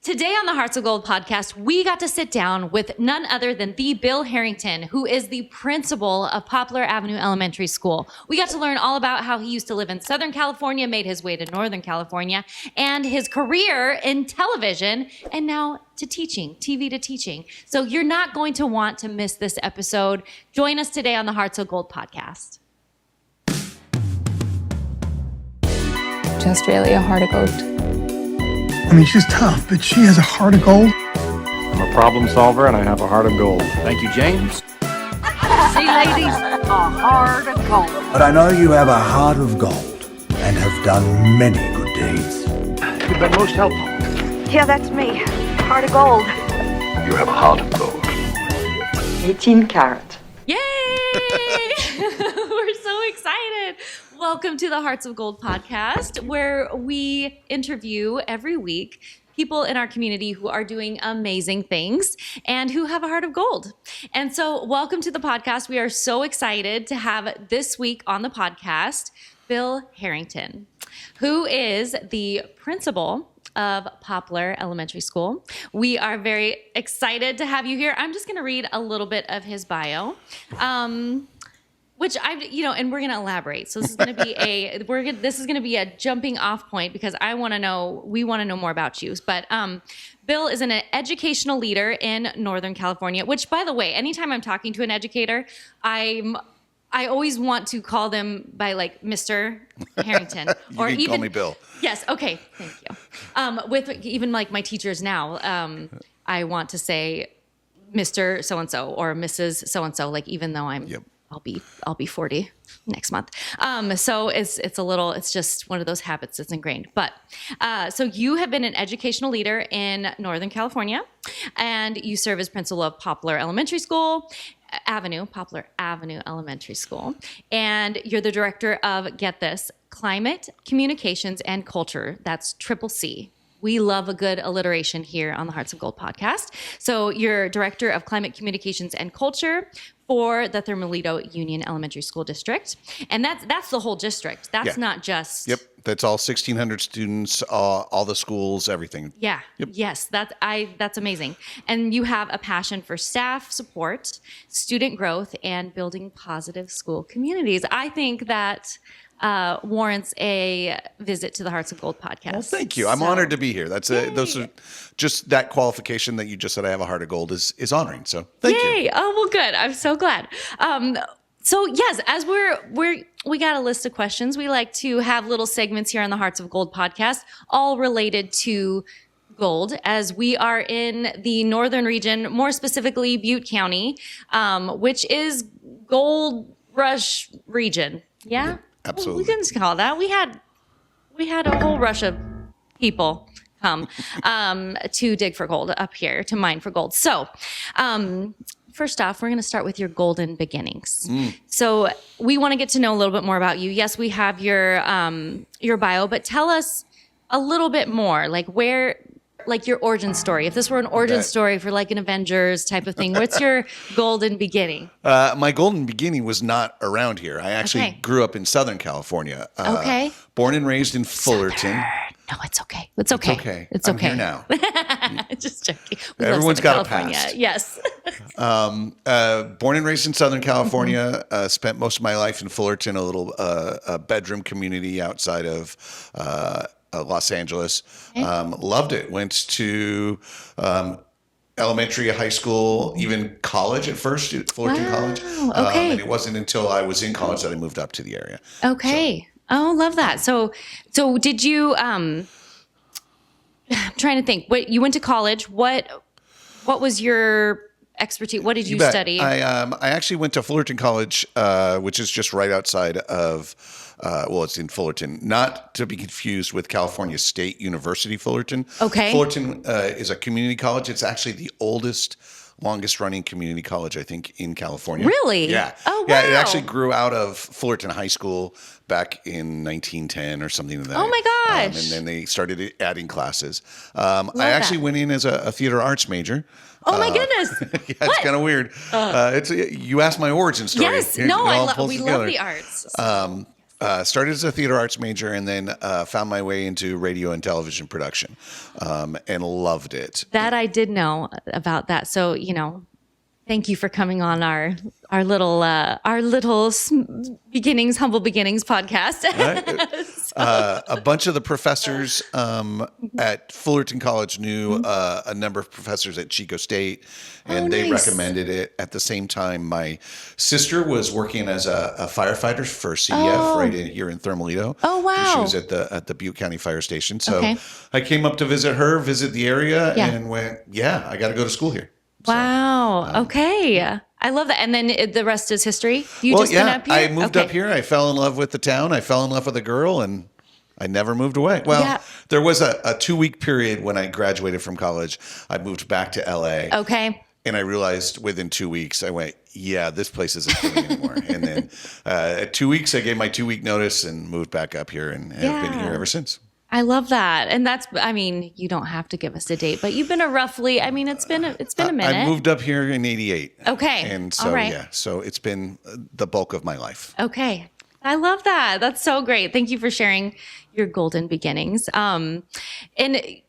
Today on the Hearts of Gold podcast, we got to sit down with none other than the Bill Harrington, who is the principal of Poplar Avenue Elementary School. We got to learn all about how he used to live in Southern California, made his way to Northern California, and his career in television, and now to teaching, TV to teaching. So you're not going to want to miss this episode. Join us today on the Hearts of Gold podcast. Just really a heart of gold. I mean, she's tough, but she has a heart of gold. I'm a problem solver and I have a heart of gold. Thank you, Jaymes. See, ladies, a heart of gold. But I know you have a heart of gold and have done many good deeds. You've been most helpful. Yeah, that's me. Heart of gold. You have a heart of gold. 18 karat. Yay! We're so excited. Welcome to the Hearts of Gold podcast, where we interview every week people in our community who are doing amazing things and who have a heart of gold. And so welcome to the podcast. We are so excited to have this week on the podcast, Bill Harrington, who is the principal of Poplar Elementary School. We are very excited to have you here. I'm just going to read a little bit of his bio. Which and we're going to elaborate. So this is going to be a jumping off point because we want to know more about you. But Bill is an educational leader in Northern California, which, by the way, anytime I'm talking to an educator, I always want to call them by like Mr. Harrington. Or you can call me Bill. Yes. Okay. Thank you. With even like my teachers now, I want to say Mr. So-and-so or Mrs. So-and-so, like even though I'll be 40 next month. So it's just one of those habits that's ingrained. But so you have been an educational leader in Northern California, and you serve as principal of Poplar Elementary School, Poplar Avenue Elementary School, and you're the director of, get this, Climate, Communications, and Culture. That's CCC. We love a good alliteration here on the Hearts of Gold podcast. So you're director of Climate Communications and Culture for the Thermalito Union Elementary School District. And that's the whole district. That's not just... Yep. That's all 1,600 students, all the schools, everything. Yeah. Yep. Yes. That's amazing. And you have a passion for staff support, student growth, and building positive school communities. I think that warrants a visit to the Hearts of Gold podcast. Well, thank you. I'm honored to be here. Those are just that qualification that you just said I have a heart of gold is honoring. So thank you. Oh, well, good. I'm so glad. So yes, as we got a list of questions. We like to have little segments here on the Hearts of Gold podcast, all related to gold, as we are in the northern region, more specifically Butte County, which is gold rush region. Yeah. Absolutely. We can just call it that. We had a whole rush of people come to dig for gold up here, to mine for gold. So first off, we're going to start with your golden beginnings. So we want to get to know a little bit more about you. Yes, we have your bio, but tell us a little bit more, like your origin story. If this were an origin story for like an Avengers type of thing, what's your golden beginning? My golden beginning was not around here. I actually grew up in Southern California. Born and raised in Fullerton. No, it's okay. It's okay. It's okay. I'm here now. Just joking. Everyone's got a past. Yes. Born and raised in Southern California. Spent most of my life in Fullerton, a little bedroom community outside of Los Angeles. Loved it. Went to elementary, high school, even college at first, at Fullerton College. And it wasn't until I was in college that I moved up to the area. Okay. Oh, love that. So did you, I'm trying to think, you went to college. What was your expertise? What did you study? I actually went to Fullerton College, which is just right outside of, it's in Fullerton, not to be confused with California State University Fullerton. Okay. Fullerton is a community college. It's actually the longest running community college, I think, in California. Really? Yeah. Oh, wow. Yeah, it actually grew out of Fullerton High School back in 1910 or something like that. Oh my gosh. And then they started adding classes. I actually went in as a theater arts major. Oh my goodness. Yeah, it's kind of weird. You asked my origin story. Yes. We love the arts. started as a theater arts major and then found my way into radio and television production and loved it. That I did know about that. So, thank you for coming on our little beginnings, humble beginnings podcast. A bunch of the professors at Fullerton College knew a number of professors at Chico State, and they recommended it. At the same time, my sister was working as a firefighter for CDF here in Thermalito. Oh, wow. She was at the Butte County Fire Station. So I came up to visit the area, and went, I got to go to school here. Wow. Okay. I love that. And then the rest is history. Been up here? I moved up here. I fell in love with the town. I fell in love with a girl, and I never moved away. Well, there was a 2-week period when I graduated from college. I moved back to LA. Okay. And I realized within 2 weeks, I went, this place isn't for me anymore. And then at 2 weeks, I gave my 2-week notice and moved back up here and have been here ever since. I love that. And you don't have to give us a date, but you've been it's been a minute. I moved up here in 88. Okay. And so, so it's been the bulk of my life. Okay. I love that. That's so great. Thank you for sharing your golden beginnings. And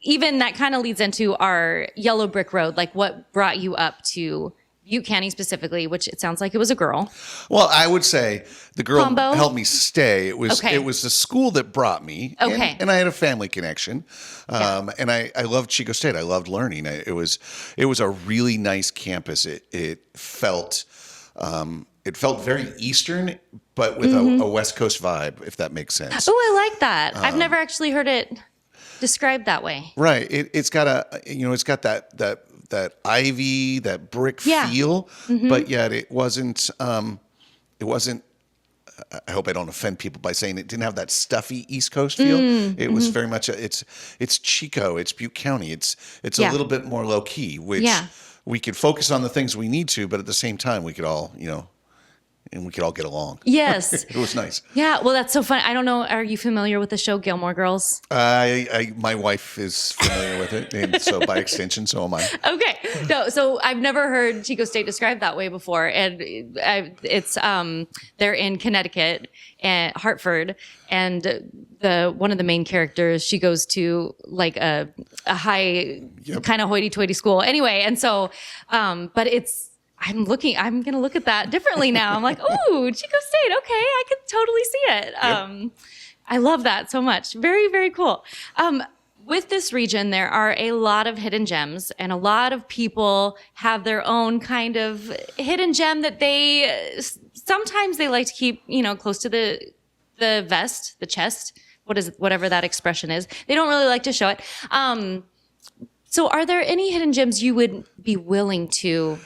even that kind of leads into our yellow brick road, like what brought you up to Butte County specifically, which it sounds like it was a girl. Well, I would say the girl Combo? helped me stay. It was the school that brought me. Okay. And I had a family connection. And I loved Chico State. I loved learning. It was a really nice campus. It felt very Eastern, but with a West Coast vibe, if that makes sense. Oh, I like that. I've never actually heard it described that way. Right. It's got that ivy, that brick feel, but yet it wasn't. I hope I don't offend people by saying it didn't have that stuffy East Coast feel. It was very much it's Chico, it's Butte County. It's a little bit more low key, which we could focus on the things we need to, but at the same time we could all and we could all get along. Yes. It was nice. Yeah. Well, that's so fun. I don't know. Are you familiar with the show Gilmore Girls? My wife is familiar with it, and so by extension, so am I. Okay. No, so I've never heard Chico State described that way before, and it's they're in Connecticut and Hartford, and one of the main characters, she goes to like a high kind of hoity-toity school. Anyway, and so, but I'm going to look at that differently now. I'm like, oh, Chico State. Okay. I could totally see it. I love that so much. Very, very cool. With this region, there are a lot of hidden gems, and a lot of people have their own kind of hidden gem that sometimes they like to keep, close to the vest, the chest, whatever that expression is. They don't really like to show it. So are there any hidden gems you would be willing to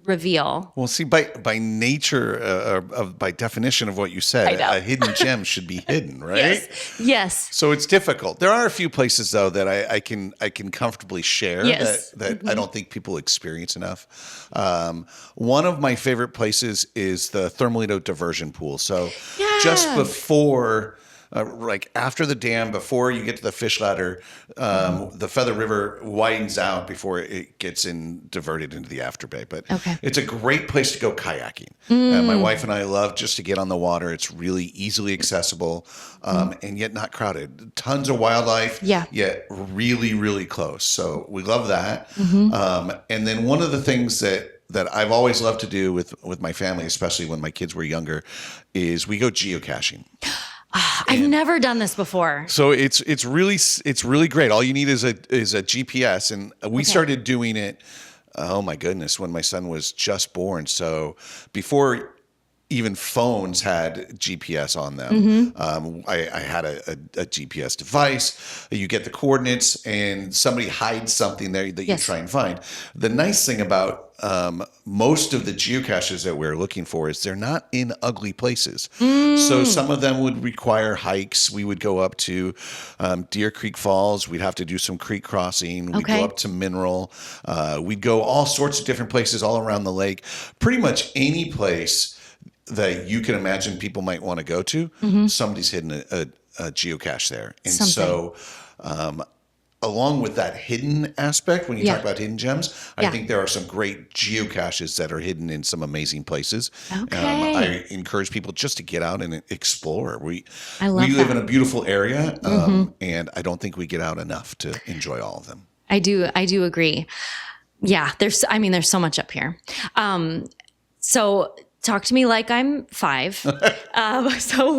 reveal? Well, see, by nature, by definition of what you said, a hidden gem should be hidden, right? Yes. So it's difficult. There are a few places though that I can comfortably share that I don't think people experience enough. One of my favorite places is the Thermalito diversion pool. So just before. Like after the dam, before you get to the fish ladder, the Feather River widens out before it gets diverted into the afterbay. But it's a great place to go kayaking. My wife and I love just to get on the water. It's really easily accessible and yet not crowded. Tons of wildlife, yet really, really close. So we love that. And then one of the things that I've always loved to do with my family, especially when my kids were younger, is we go geocaching. I've never done this before. So it's really great. All you need is a GPS, and we started doing it. Oh my goodness, when my son was just born. So before even phones had GPS on them, I had a GPS device. You get the coordinates, and somebody hides something there that you try and find. The nice thing about most of the geocaches that we're looking for is they're not in ugly places. So some of them would require hikes. We would go up to Deer Creek Falls. We'd have to do some creek crossing. We'd go up to Mineral. We'd go all sorts of different places all around the lake. Pretty much any place that you can imagine people might want to go to, somebody's hidden a geocache there. And so along with that hidden aspect, when you talk about hidden gems, I Yeah. think there are some great geocaches that are hidden in some amazing places. Okay. I encourage people just to get out and explore. We love live that. in a beautiful area, and I don't think we get out enough to enjoy all of them. I do agree. Yeah, there's so much up here. So talk to me like I'm 5. So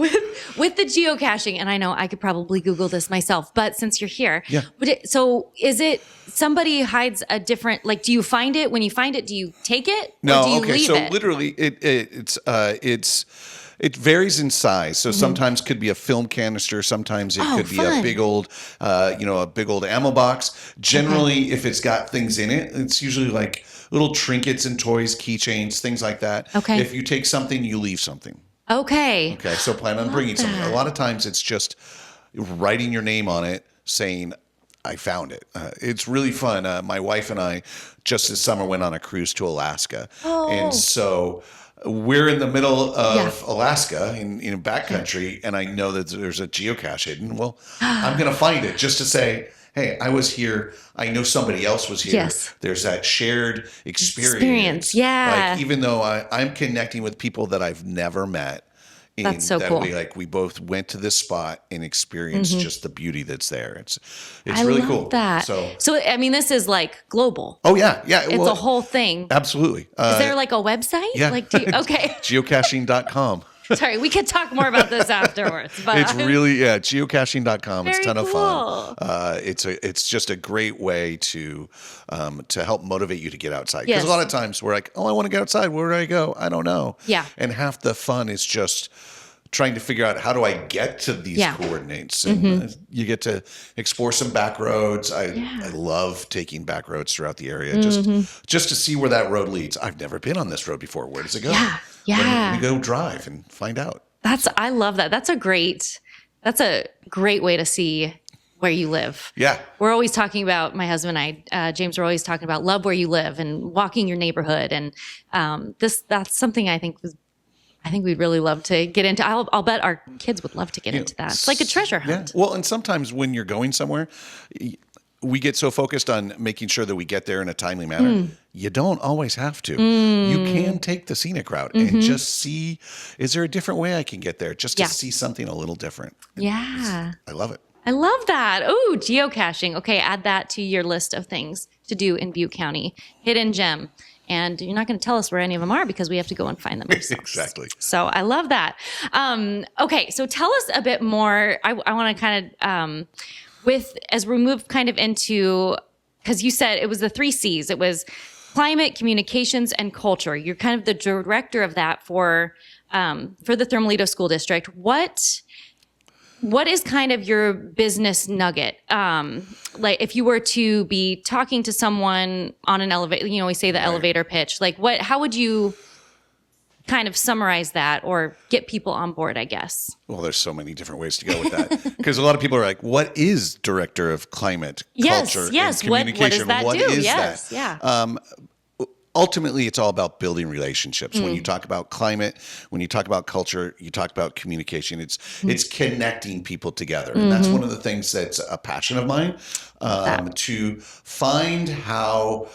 with the geocaching, and I know I could probably Google this myself, but since you're here, so is it somebody hides a different, like, do you find it? When you find it, do you take it? No, or do you okay. leave So it? literally, it varies in size. So sometimes could be a film canister. Sometimes it could be fun. a big old, a big old ammo box. Generally, if it's got things in it, it's usually like little trinkets and toys, keychains, things like that. Okay. If you take something, you leave something. Okay. Okay. So plan on bringing something. A lot of times it's just writing your name on it, saying, I found it. It's really fun. My wife and I just this summer went on a cruise to Alaska. And so we're in the middle of Alaska in backcountry, and I know that there's a geocache hidden. Well, I'm going to find it just to say, hey, I was here. I know somebody else was here. Yes. There's that shared experience. Yeah. Like, even though I'm connecting with people that I've never met. That's so cool. We both went to this spot and experienced just the beauty that's there. It's I really love cool. that. So I mean, this is like global. Oh yeah. It's a whole thing. Absolutely. Is there like a website? Yeah. Like, okay. Geocaching.com. Sorry, we could talk more about this afterwards. But It's really, geocaching.com. It's a ton of cool. fun. It's just a great way to help motivate you to get outside. Yes. Because a lot of times we're like, oh, I want to get outside. Where do I go? I don't know. Yeah. And half the fun is just trying to figure out, how do I get to these coordinates? And you get to explore some back roads. I love taking back roads throughout the area just to see where that road leads. I've never been on this road before. Where does it go? Yeah. Let me go drive and find out. I love that. That's a great way to see where you live. Yeah. We're always talking about, my husband and I, James, we're always talking about love where you live and walking your neighborhood. And that's something I think we'd really love to get into. I'll bet our kids would love to get into that. It's like a treasure hunt. Yeah. Well, and sometimes when you're going somewhere, we get so focused on making sure that we get there in a timely manner. You don't always have to. You can take the scenic route and just see, is there a different way I can get there? Just to see something a little different. Yeah. I love it. I love that. Oh, geocaching. Okay, add that to your list of things to do in Butte County. Hidden gem. And you're not going to tell us where any of them are because we have to go and find them ourselves. Exactly. So I love that. Okay, so tell us a bit more. I want to kind of, as we move kind of into, because you said it was the 3 C's. It was climate, communications, and culture. You're kind of the director of that for the Thermalito School District. What is kind of your business nugget? Like, if you were to be talking to someone on an elevator, we say the elevator pitch, like how would you kind of summarize that or get people on board, I guess? Well, there's so many different ways to go with that. Because a lot of people are like, what is director of climate, culture, and communication? What does that What do? is Yes, that? yeah. Ultimately, it's all about building relationships. When you talk about climate, when you talk about culture, you talk about communication. It's connecting people together, and that's one of the things that's a passion of mine. To find how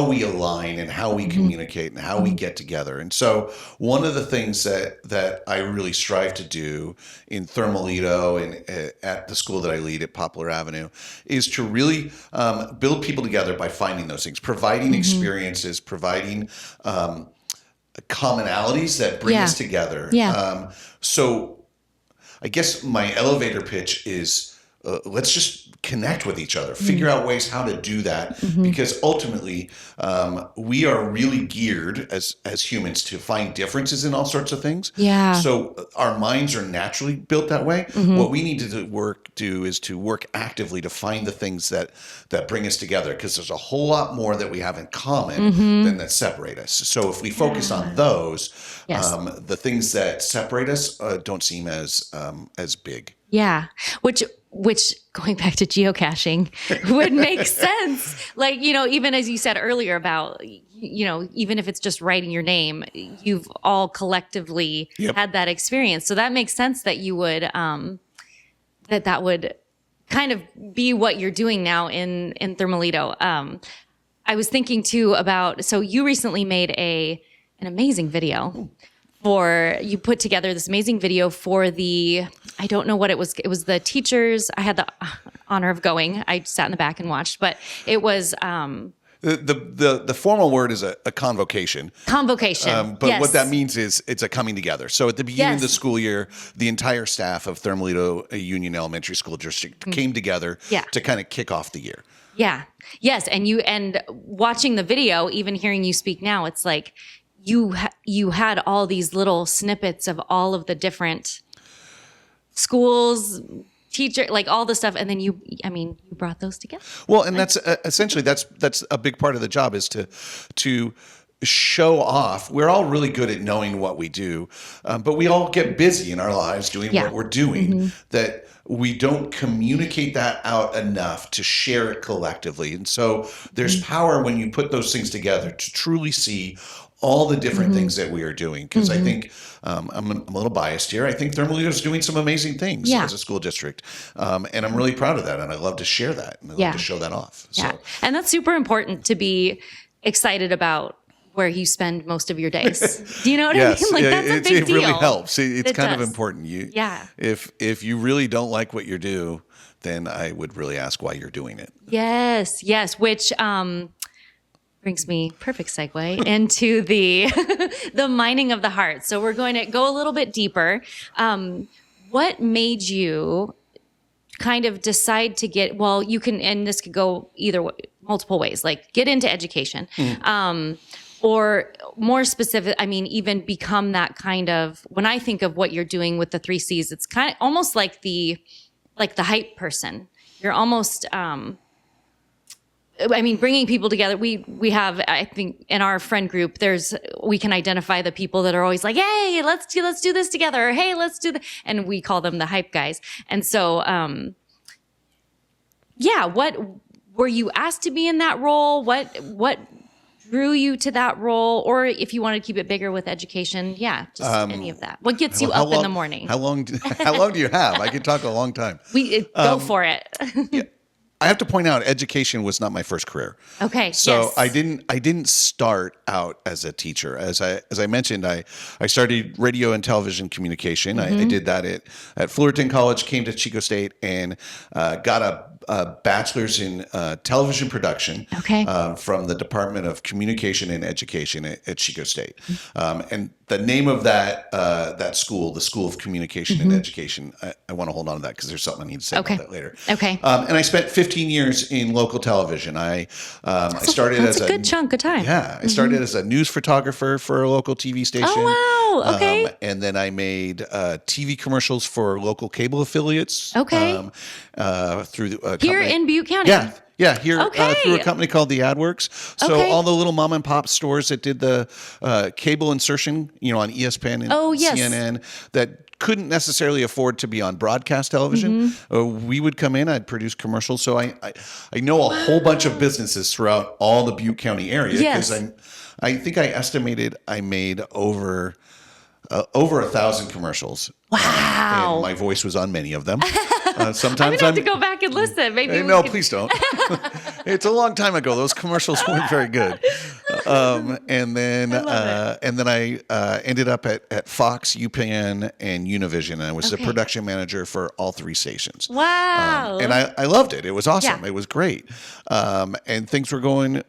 we align and how we communicate and how we get together. And so, one of the things that I really strive to do in Thermalito and at the school that I lead at Poplar Avenue is to really build people together by finding those things, providing experiences, providing commonalities that bring us together. Yeah. So I guess my elevator pitch is, let's just connect with each other, figure out ways how to do that, because ultimately we are really geared as humans to find differences in all sorts of things. Yeah. So our minds are naturally built that way. What we need to do is to work actively to find the things that bring us together, because there's a whole lot more that we have in common than that separate us. So if we focus on those, the things that separate us don't seem as big. Yeah. Which going back to geocaching would make sense. Like, even as you said earlier about, even if it's just writing your name, you've all collectively had that experience. So that makes sense that you would, that would kind of be what you're doing now in Thermalito. I was thinking too about, so you recently made an amazing video you put together this amazing video for I don't know what it was. It was the teachers. I had the honor of going. I sat in the back and watched, but it was, the formal word is a convocation. Convocation. But yes. what that means is it's a coming together. So at the beginning of the school year, the entire staff of Thermalito Union Elementary School District came together to kind of kick off the year. Yeah. Yes. And watching the video, even hearing you speak now, it's like you had all these little snippets of all of the different schools, teacher, like all the stuff, and then you brought those together. Well, and that's essentially that's a big part of the job is to show off. We're all really good at knowing what we do, but we all get busy in our lives doing what we're doing. That we don't communicate that out enough to share it collectively, and so there's power when you put those things together to truly see all the different things that we are doing. Because I think I'm a little biased here. I think Thermalito is doing some amazing things as a school district. And I'm really proud of that. And I love to share that. And I love to show that off. Yeah. So. And that's super important to be excited about where you spend most of your days. Do you know what I mean? Like that's a big deal. It really helps. It's kind of important. If you really don't like what you do, then I would really ask why you're doing it. Yes. Which brings me perfect segue into the mining of the heart. So we're going to go a little bit deeper. What made you kind of decide to you can, and this could go either way, multiple ways, like get into education, or more specific, even become that kind of, when I think of what you're doing with the 3 C's, it's kind of almost like the hype person. You're almost, bringing people together. We have, I think, in our friend group, we can identify the people that are always like, "Hey, let's do this together." Or, "Hey, let's do and we call them the hype guys. And so, what were you asked to be in that role? What drew you to that role? Or if you want to keep it bigger with education, just any of that. What gets you up in the morning? How long do you have? I could talk a long time. Go for it. I have to point out, education was not my first career. Okay. So I didn't start out as a teacher. As I mentioned, I started radio and television communication. I did that at Fullerton College, came to Chico State, and got a bachelor's in television production from the Department of Communication and Education at Chico State. And the name of that school, the School of Communication and Education, I want to hold on to that because there's something I need to say about that later. Okay. And I spent 15 years in local television. I started that's as a good chunk of time. Yeah, I started as a news photographer for a local TV station. Oh, wow. Okay. And then I made TV commercials for local cable affiliates. Okay. Through a Here company. in Butte County. Yeah, here through a company called the AdWorks. So all the little mom and pop stores that did the cable insertion, on ESPN and CNN that couldn't necessarily afford to be on broadcast television. We would come in, I'd produce commercials. So I know a whole bunch of businesses throughout all the Butte County area because I think I estimated I made over 1,000 commercials. Wow. And my voice was on many of them. Sometimes I'm going to have to go back and listen. Maybe please don't. It's a long time ago. Those commercials weren't very good. And then I ended up at Fox, UPN, and Univision. I was the production manager for all 3 stations. Wow. And I loved it. It was awesome. Yeah. It was great. And things were going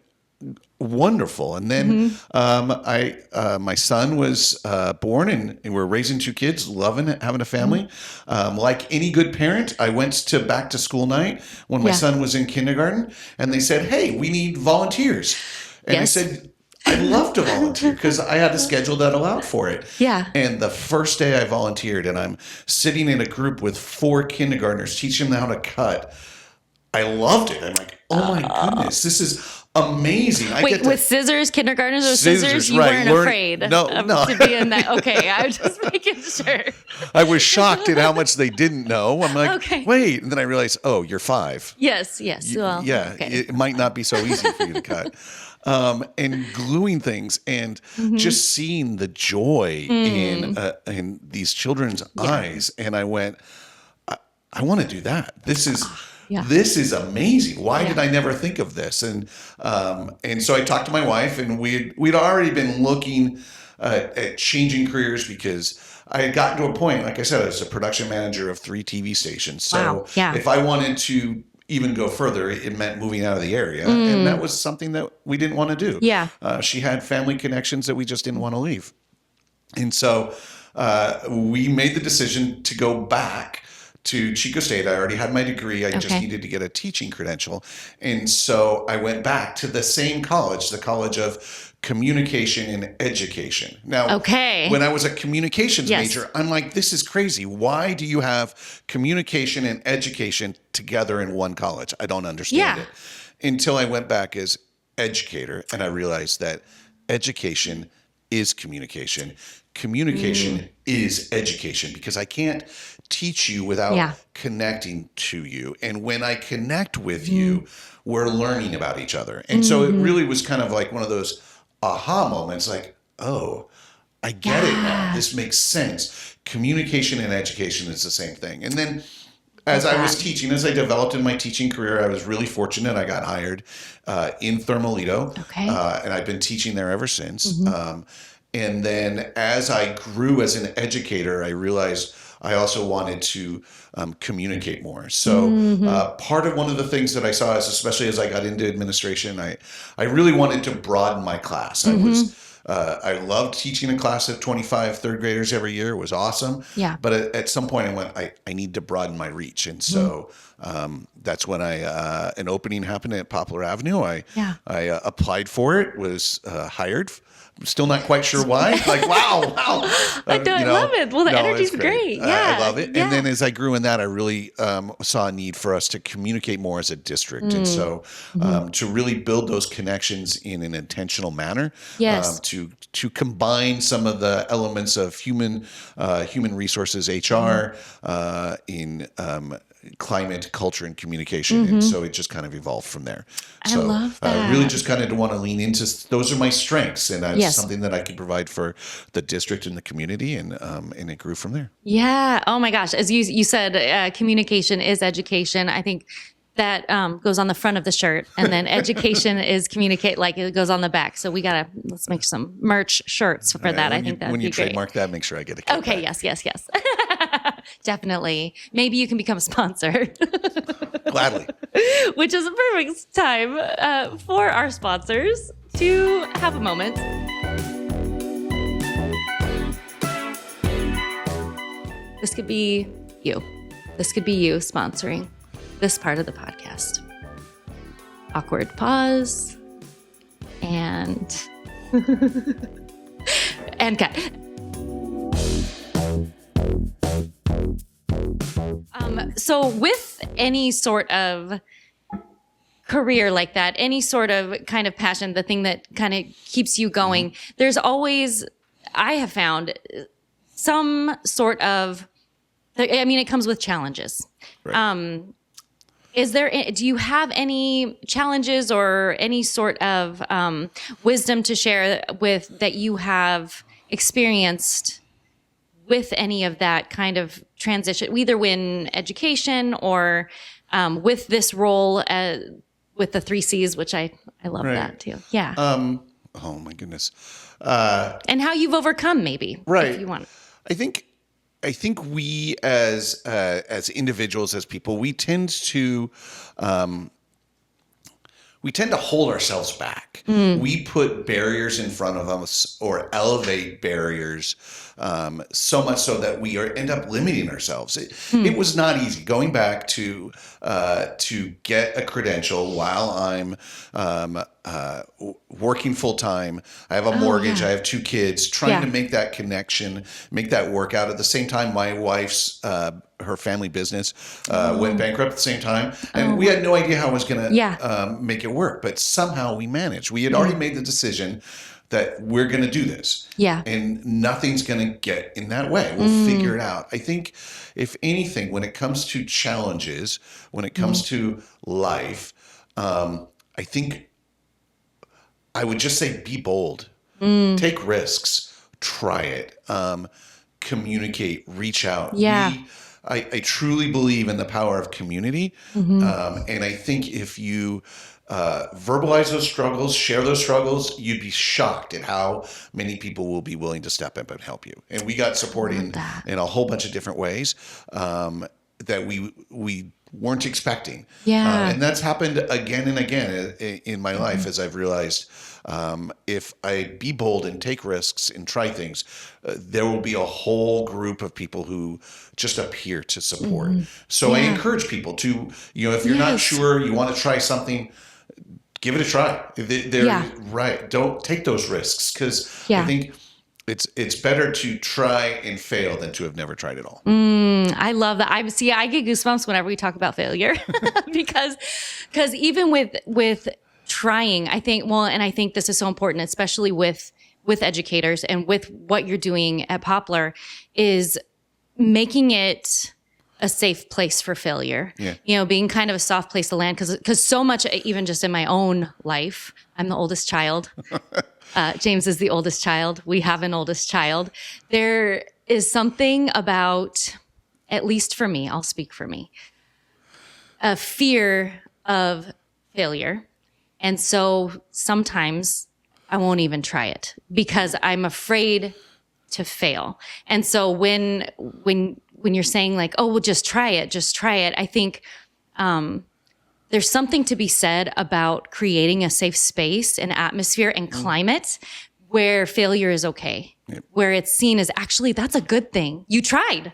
wonderful. And then my son was born, and we're raising 2 kids, loving it, having a family. Like any good parent, I went to back to school night when my son was in kindergarten, and they said, "Hey, we need volunteers." And I said, "I'd love to volunteer," because I had a schedule that allowed for it. Yeah. And the first day I volunteered, and I'm sitting in a group with 4 kindergartners, teaching them how to cut. I loved it. I'm like, "Oh my goodness, this is amazing." Wait, with scissors, kindergartners with scissors? You weren't afraid to be in that? Okay, I was just making sure. I was shocked at how much they didn't know. I'm like, wait. And then I realized, oh, you're 5. Yes. Well, it might not be so easy for you to cut. And gluing things and just seeing the joy in these children's eyes. And I went, I want to do that. This is Yeah. this is amazing. Why did I never think of this? And so I talked to my wife, and we'd already been looking at changing careers because I had gotten to a point, like I said, I was a production manager of 3 TV stations. So Wow. Yeah. if I wanted to even go further, it meant moving out of the area. And that was something that we didn't want to do. Yeah. She had family connections that we just didn't want to leave. And so we made the decision to go back to Chico State. I already had my degree. I just needed to get a teaching credential. And so I went back to the same college, the College of Communication and Education. Now, when I was a communications major, I'm like, this is crazy. Why do you have communication and education together in one college? I don't understand it. Until I went back as educator, and I realized that education is communication. Communication is education, because I can't teach you without connecting to you. And when I connect with you, we're learning about each other. And so it really was kind of like one of those aha moments, like, oh, I get it now. This makes sense. Communication and education is the same thing. And then as I was teaching, as I developed in my teaching career, I was really fortunate. I got hired in Thermalito, and I've been teaching there ever since. And then as I grew as an educator, I realized I also wanted to communicate more. So part of one of the things that I saw is, especially as I got into administration, I really wanted to broaden my class. I loved teaching a class of 25 third graders every year. It was awesome. Yeah. But at some point I went, I need to broaden my reach. And so that's when an opening happened at Poplar Avenue. I applied for it, was hired. Still not quite sure why. Like, wow. I love it. Well, the energy's great. Yeah. I love it. And then as I grew in that, I really saw a need for us to communicate more as a district. And so to really build those connections in an intentional manner, to combine some of the elements of human resources, HR, in climate, culture, and communication. And so it just kind of evolved from there. I love that. I really just kind of want to lean into, those are my strengths, and that's something that I can provide for the district and the community, and it grew from there. Yeah. Oh my gosh. As you said, communication is education. I think that goes on the front of the shirt, and then education is communicate, like it goes on the back. So let's make some merch shirts for that. I think that'd be great. When you trademark that, make sure I get a cut. Okay. Yes. Definitely. Maybe you can become a sponsor. Gladly. Which is a perfect time for our sponsors to have a moment. This could be you. This could be you sponsoring this part of the podcast. Awkward pause and and cut. So with any sort of career like that, any sort of kind of passion, the thing that kind of keeps you going, there's always, I have found, some sort of, I mean, it comes with challenges. Right. Do you have any challenges or any sort of wisdom to share with that you have experienced with any of that kind of transition, either in education or with this role with the 3 C's, which I love that too. Yeah. Oh my goodness. And how you've overcome, maybe, if you want. I think we as individuals, as people, we tend to hold ourselves back. We put barriers in front of us or elevate barriers so much so that we end up limiting ourselves. It was not easy going back to get a credential while I'm working full time. I have a mortgage. I have 2 kids. Trying to make that connection, make that work out. At the same time, my wife's her family business went bankrupt at the same time, and we had no idea how I was going to make it work. But somehow we managed. We had already made the decision that we're going to do this. Yeah. And nothing's going to get in that way. We'll figure it out. I think, if anything, when it comes to challenges, when it comes to life, I think I would just say be bold. Take risks. Try it. Communicate. Reach out. Yeah. I truly believe in the power of community. And I think if you verbalize those struggles, share those struggles, you'd be shocked at how many people will be willing to step up and help you. And we got support in a whole bunch of different ways that we weren't expecting. And that's happened again and again in my life as I've realized if I be bold and take risks and try things, there will be a whole group of people who just appear to support. So I encourage people to, if you're not sure, you want to try something, give it a try. They're right. Don't take those risks because I think it's better to try and fail than to have never tried at all. I love that. I get goosebumps whenever we talk about failure because even with trying, I think, and I think this is so important, especially with educators and with what you're doing at Poplar, is making it a safe place for failure. Being kind of a soft place to land because so much, even just in my own life, I'm the oldest child. Jaymes is the oldest child. We have an oldest child. There is something about, at least for me, I'll speak for me, a fear of failure. And so sometimes I won't even try it because I'm afraid to fail. And so when you're saying like, oh, well, just try it, I think there's something to be said about creating a safe space and atmosphere and climate where failure is okay, where it's seen as actually that's a good thing. You tried,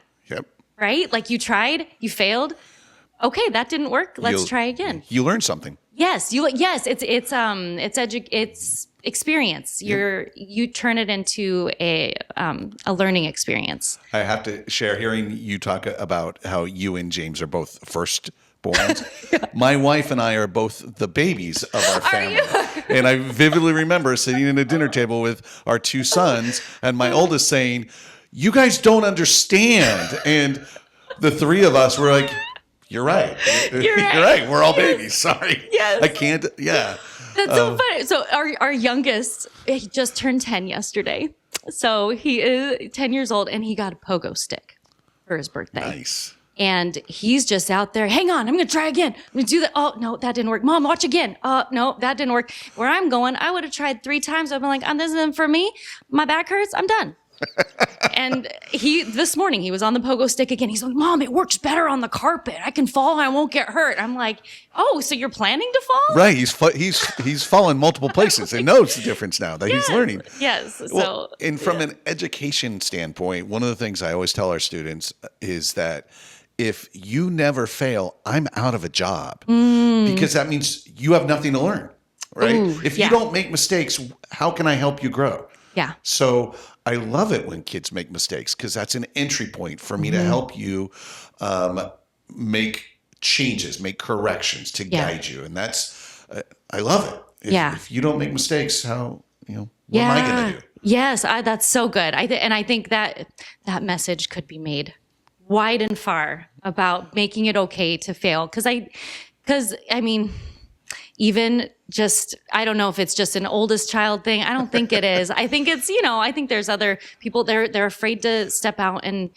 right? Like you tried, you failed. Okay, that didn't work. Let's try again. You learned something. Yes, it's experience. You turn it into a learning experience. I have to share hearing you talk about how you and Jaymes are both firstborns. My wife and I are both the babies of our family. And I vividly remember sitting at a dinner table with our two sons and my oldest saying, "You guys don't understand." And the three of us were like, You're right. You're right. We're all babies. Sorry. Yes. I can't. Yeah. That's so funny. So our youngest, he just turned 10 yesterday. So he is 10 years old and he got a pogo stick for his birthday. Nice. And he's just out there, hang on, I'm going to try again. I'm going to do that. Oh, no, that didn't work. Mom, watch again. No, that didn't work. Where I'm going, I would have tried 3 times. I've been like, this isn't for me. My back hurts. I'm done. And this morning, he was on the pogo stick again. He's like, Mom, it works better on the carpet. I can fall and I won't get hurt. I'm like, oh, so you're planning to fall? Right. He's fallen multiple places and knows the difference now that he's learning. Yes. Well, and from an education standpoint, one of the things I always tell our students is that if you never fail, I'm out of a job because that means you have nothing to learn, right? If you don't make mistakes, how can I help you grow? Yeah. So I love it when kids make mistakes because that's an entry point for me to help you make changes, make corrections to guide you. And that's, I love it. If you don't make mistakes, what am I going to do? Yes, that's so good. I think that message could be made wide and far about making it okay to fail. Because I mean, even just, I don't know if it's just an oldest child thing. I don't think it is. I think it's, I think there's other people, they're afraid to step out and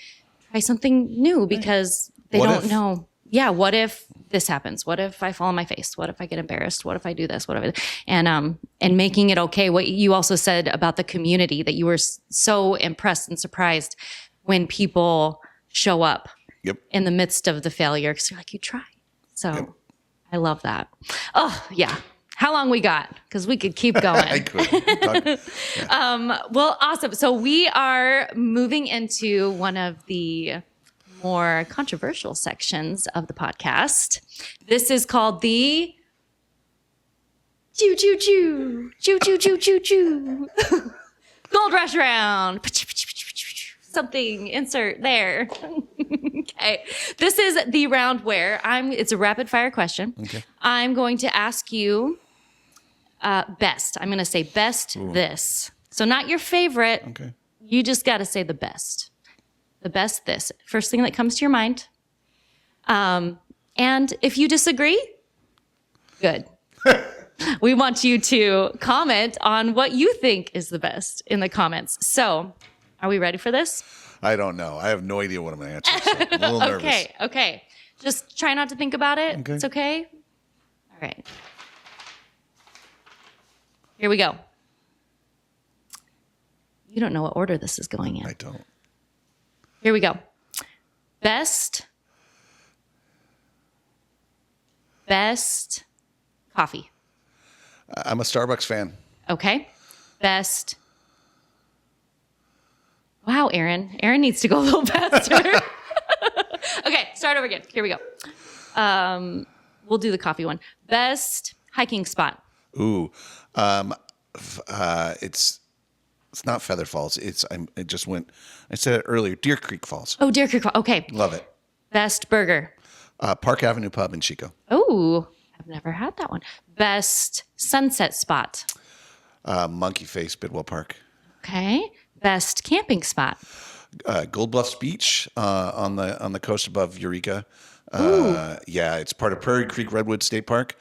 try something new because they don't know. Yeah. What if this happens? What if I fall on my face? What if I get embarrassed? What if I do this? What if and making it okay. What you also said about the community, that you were so impressed and surprised when people show up in the midst of the failure because you're like, you tried. So I love that. Oh, yeah. How long we got? Because we could keep going. I could. Well, awesome. So we are moving into one of the more controversial sections of the podcast. This is called the choo choo choo choo choo choo choo choo Gold Rush round. Something, insert there. Okay. This is the round where it's a rapid fire question. Okay. I'm going to ask you best. I'm going to say best this. So not your favorite. Okay. You just got to say the best. The best this. First thing that comes to your mind. And if you disagree, good. We want you to comment on what you think is the best in the comments. So Are we ready for this? I don't know. I have no idea what I'm going to answer. So I'm a little nervous. Okay. Just try not to think about it. Okay. It's okay? All right. Here we go. You don't know what order this is going in. I don't. Here we go. Best coffee. I'm a Starbucks fan. Okay. Best. Wow, Erin. Erin needs to go a little faster. Okay, start over again. Here we go. We'll do the coffee one. Best hiking spot. Ooh. It's not Feather Falls. I said it earlier, Deer Creek Falls. Oh, Deer Creek. Okay. Love it. Best burger. Park Avenue Pub in Chico. Oh, I've never had that one. Best sunset spot. Monkey Face, Bidwell Park. Okay. Best camping spot. Gold Bluffs Beach on the coast above Eureka. Yeah, it's part of Prairie Creek Redwood State Park.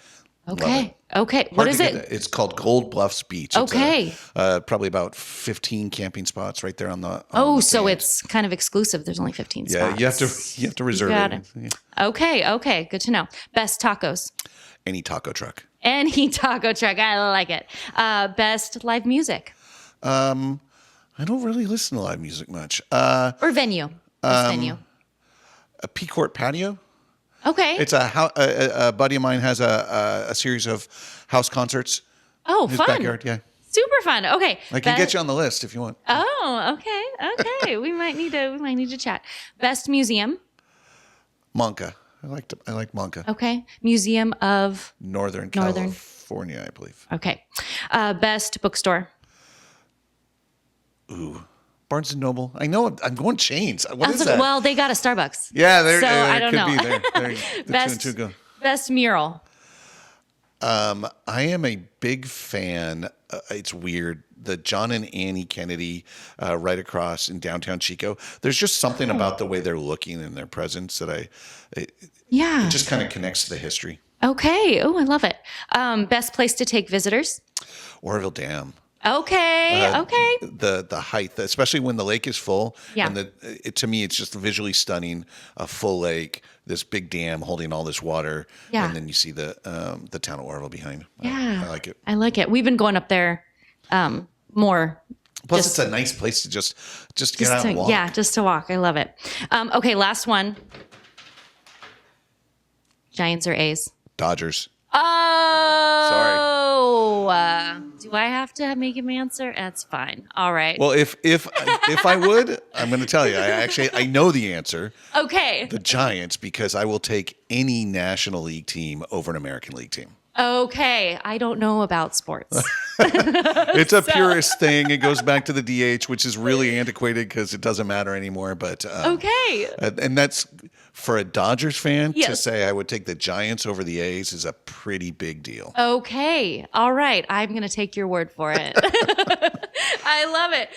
Okay. Okay. What is it? It's called Gold Bluffs Beach. Okay. It's probably about 15 camping spots right there on the. So it's kind of exclusive. There's only 15 Yeah, spots. you have to reserve Got it. it. Okay. Good to know. Best tacos. Any taco truck. Any taco truck. I like it. Best live music. I don't really listen to live music much. Or venue. Best venue. A P-Court patio. Okay. It's a buddy of mine has a series of house concerts. Oh, in his fun. backyard, yeah. Super fun. Okay. I can get you on the list if you want. Oh, okay. We might need to chat. Best museum. Monca. I like Monca. Okay. Museum of Northern California, I believe. Okay. Best bookstore. Ooh. Barnes and Noble. I know I'm going chains. What is that? Well, they got a Starbucks. Yeah, there I don't could know. be there. The Best, two and two go. Best mural. I am a big fan. It's weird. The John and Annie Kennedy right across in downtown Chico. There's just something about the way they're looking and their presence that it just kind of connects to the history. Okay. Oh, I love it. Best place to take visitors. Oroville Dam. Okay. The height, especially when the lake is full. Yeah. And to me, it's just visually stunning. A full lake, this big dam holding all this water. Yeah. And then you see the town of Oroville behind. Yeah. I like it. I like it. We've been going up there more. Plus, it's a nice place to just get out and walk. Yeah, just to walk. I love it. Okay, last one. Giants or A's? Dodgers. Oh, do I have to make him answer? That's fine. All right. Well, if I would, I'm going to tell you. I know the answer. Okay. The Giants, because I will take any National League team over an American League team. Okay. I don't know about sports. It's a purist thing. It goes back to the DH, which is really antiquated because it doesn't matter anymore. But okay. And that's for a Dodgers fan to Yes. say I would take the Giants over the A's is a pretty big deal. Okay. All right. I'm going to take your word for it. I love it.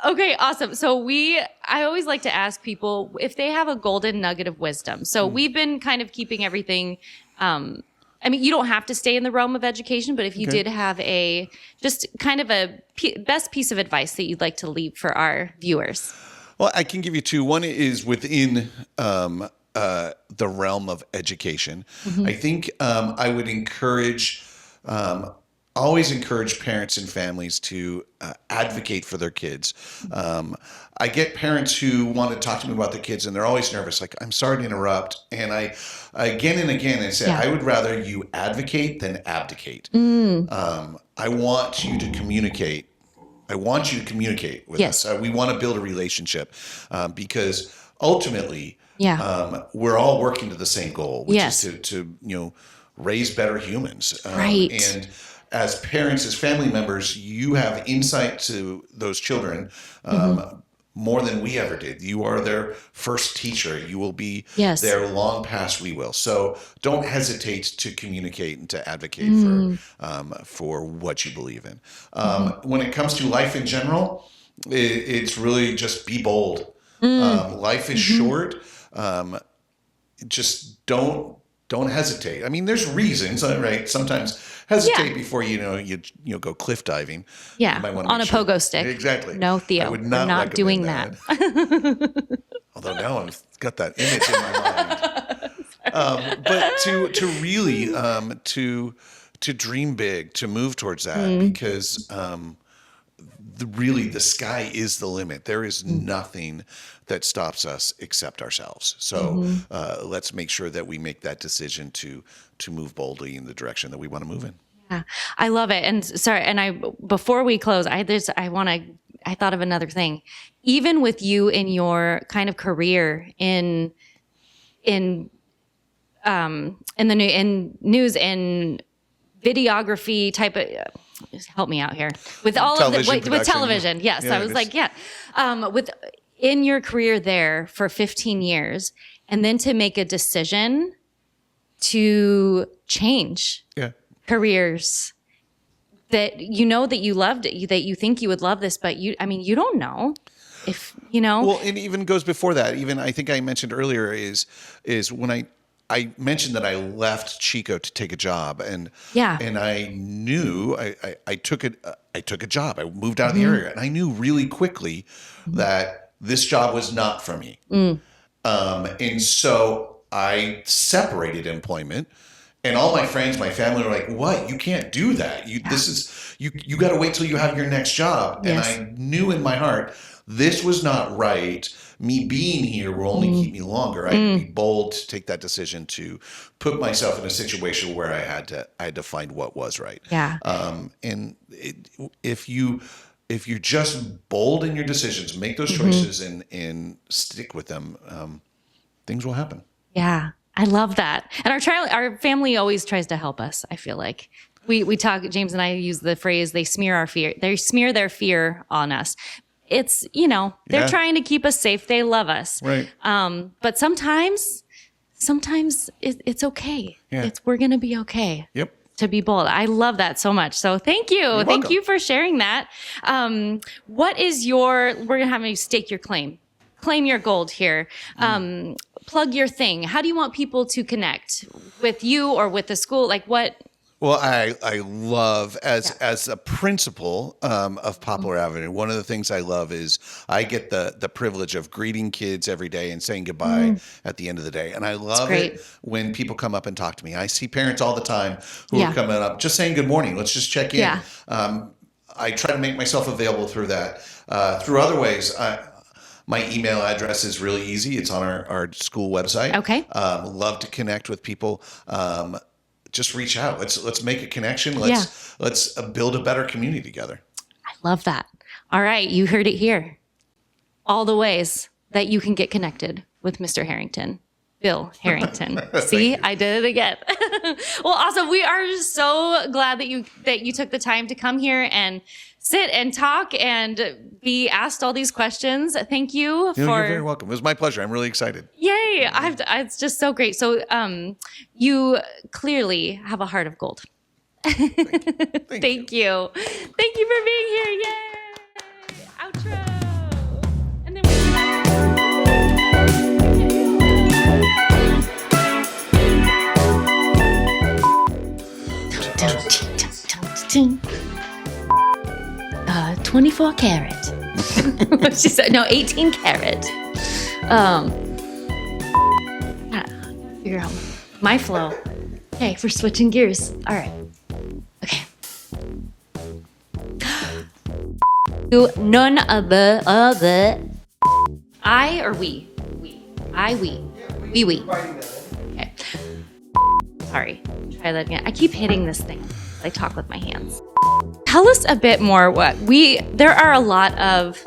Okay. Awesome. So I always like to ask people if they have a golden nugget of wisdom. So we've been kind of keeping everything, I mean, you don't have to stay in the realm of education, but if you did have just kind of a best piece of advice that you'd like to leave for our viewers. Well, I can give you two. One is within the realm of education. I think I would always encourage parents and families to advocate for their kids. I get parents who want to talk to me about their kids, and they're always nervous. Like, I'm sorry to interrupt. And I, again and again, I say, I would rather you advocate than abdicate. I want you to communicate. I want you to communicate with us. We want to build a relationship because ultimately, we're all working to the same goal, which is to raise better humans. Right. And as parents, as family members, you have insight to those children more than we ever did. You are their first teacher. You will be there long past we will. So don't hesitate to communicate and to advocate for what you believe in. When it comes to life in general, it's really just be bold. Life is short. Just don't don't hesitate. I mean, there's reasons, right? Sometimes hesitate before you go cliff diving. Yeah, You might wanna on make a pogo stick. Exactly. No, Theo, I would we're not not doing recommend that. Although now I've got that image in my mind. But to really to dream big, to move towards that, because the sky is the limit. There is nothing that stops us except ourselves. So let's make sure that we make that decision to move boldly in the direction that we want to move in. Yeah, I love it. And sorry, and before we close, I thought of another thing. Even with you in your kind of career in news and videography type of, help me out here with all Television of the, with production. television. Yes. Yeah, I was it like, is. with in your career there for 15 years and then to make a decision to change careers that that you loved, that you think you would love this, but you don't know if Well, it even goes before that. Even I think I mentioned earlier is when I mentioned that I left Chico to take a job, and I knew I took a job. I moved out of the area, and I knew really quickly that this job was not for me. And so I separated employment. And all my friends, my family were like, "What? You can't do that. You got to wait till you have your next job." Yes. And I knew in my heart this was not right. Me being here will only keep me longer. I had to be bold to take that decision to put myself in a situation where I had to find what was right. Yeah. If you're just bold in your decisions, make those choices and stick with them, things will happen. Yeah, I love that. And our family always tries to help us. I feel like we talk. James and I use the phrase "they smear our fear." They smear their fear on us. It's they're trying to keep us safe. They love us, Right. But sometimes it's okay. Yeah. We're gonna be okay. Yep. To be bold. I love that so much. So thank you. Thank welcome. you for sharing that. What is we're going to have you stake your claim. Claim your gold here. Plug your thing. How do you want people to connect with you or with the school? Like what? Well, I love as a principal of Poplar Avenue. One of the things I love is I get the privilege of greeting kids every day and saying goodbye at the end of the day. And I love it when people come up and talk to me. I see parents all the time who are coming up just saying good morning. Let's just check in. Yeah. I try to make myself available through that. Through other ways, my email address is really easy. It's on our school website. Okay. Love to connect with people. Just reach out. Let's make a connection. Let's build a better community together. I love that. All right, you heard it here. All the ways that you can get connected with Mr. Harrington, Bill Harrington. See, I did it again. Well, awesome. We are just so glad that you took the time to come here and sit and talk and be asked all these questions. Thank you for. You're very welcome. It was my pleasure. I'm really excited. Yay! It's just so great. So, you clearly have a heart of gold. Thank you. Thank you. Thank you for being here. Yay! Outro. And then we 24 karat. She said, no, 18 karat. Figure out my flow. Okay, we're switching gears. All right. Okay. None of the I or we? We. I, we. We. Okay. Sorry. Try that again. I keep hitting this thing. I talk with my hands. Tell us a bit more there are a lot of